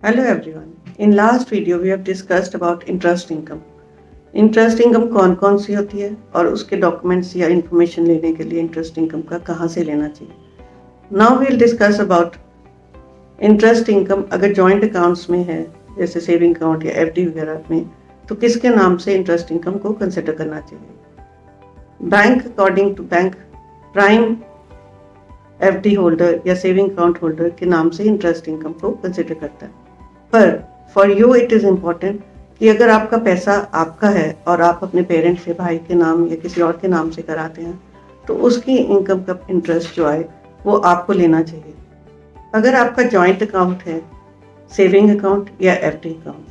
Hello everyone. In last video we have discussed about interest income. Interest income कौन कौन सी होती है और उसके डॉक्यूमेंट्स या इंफॉर्मेशन लेने के लिए इंटरेस्ट इनकम का कहाँ से लेना चाहिए. Now we'll discuss about interest income. अगर जॉइंट अकाउंट्स में है जैसे सेविंग अकाउंट या एफडी वगैरह में, तो किसके नाम से इंटरेस्ट इनकम को कंसिडर करना चाहिए. Bank according to bank prime FD holder या सेविंग अकाउंट होल्डर के नाम से इंटरेस्ट इनकम को कंसिडर करता है. पर for you it is important कि अगर आपका पैसा आपका है और आप अपने पेरेंट्स से, भाई के नाम या किसी और के नाम से कराते हैं, तो उसकी इनकम का इंटरेस्ट जो आए वो आपको लेना चाहिए. अगर आपका जॉइंट अकाउंट है, सेविंग अकाउंट या एफडी अकाउंट,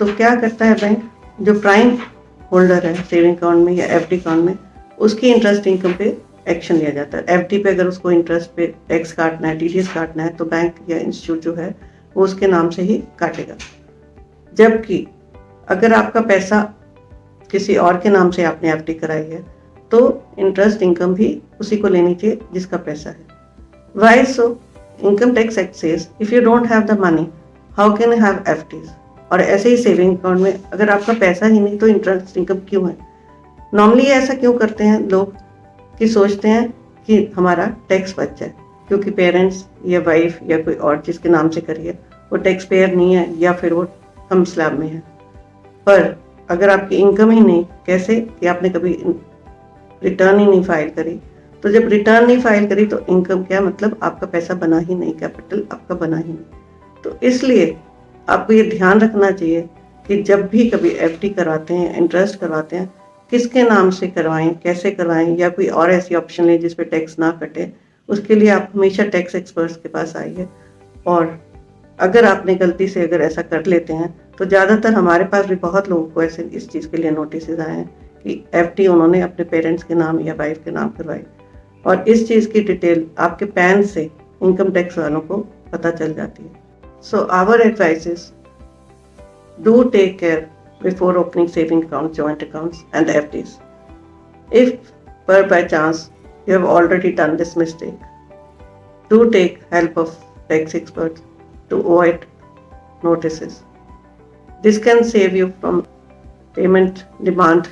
तो क्या करता है बैंक, जो प्राइम होल्डर है सेविंग अकाउंट में या एफडी अकाउंट में, उसकी इंटरेस्ट इनकम पे एक्शन लिया जाता है. एफडी पे अगर उसको इंटरेस्ट पे टैक्स काटना है, टीडीएस काटना है, तो बैंक या इंस्टीट्यूट जो है वो उसके नाम से ही काटेगा. जबकि अगर आपका पैसा किसी और के नाम से आपने एफडी कराई है, तो इंटरेस्ट इनकम भी उसी को लेनी चाहिए जिसका पैसा है. Why so? Income tax act says if you don't have the money how can you have FDs. और ऐसे ही सेविंग अकाउंट में अगर आपका पैसा ही नहीं तो इंटरेस्ट इनकम क्यों है. नॉर्मली ऐसा क्यों करते हैं लोग कि सोचते हैं कि हमारा टैक्स बच जाए, क्योंकि पेरेंट्स या वाइफ या कोई और जिसके नाम से करिए वो टैक्स पेयर नहीं है या फिर वो कम स्लैब में है. पर अगर आपकी इनकम ही नहीं, कैसे कि आपने कभी रिटर्न ही नहीं फाइल करी, तो जब रिटर्न नहीं फाइल करी तो इनकम क्या, मतलब आपका पैसा बना ही नहीं, कैपिटल आपका बना ही नहीं. तो इसलिए आपको ये ध्यान रखना चाहिए कि जब भी कभी एफडी करवाते हैं, इंटरेस्ट करवाते हैं, किसके नाम से करवाएं, कैसे करवाएं, या कोई और ऐसी ऑप्शन लें जिस पे टैक्स ना कटे. उसके लिए आप हमेशा टैक्स एक्सपर्ट्स के पास आइए. और अगर आपने गलती से अगर ऐसा कर लेते हैं, तो ज़्यादातर हमारे पास भी बहुत लोगों को ऐसे इस चीज़ के लिए नोटिस आए हैं कि एफडी उन्होंने अपने पेरेंट्स के नाम या वाइफ के नाम करवाई, और इस चीज़ की डिटेल आपके पैन से इनकम टैक्स वालों को पता चल जाती है. So our advice is do take care before opening saving account, joint accounts and FDs. If पर by chance you have already done this mistake, do take help of tax experts to avoid notices. This can save you from payment demand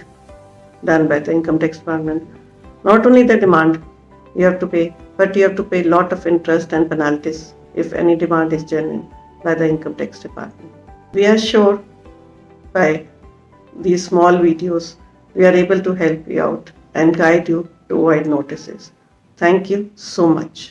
done by the income tax department. Not only the demand you have to pay, but you have to pay a lot of interest and penalties if any demand is genuine by the income tax department. We are sure by these small videos we are able to help you out and guide you to avoid notices. Thank you so much.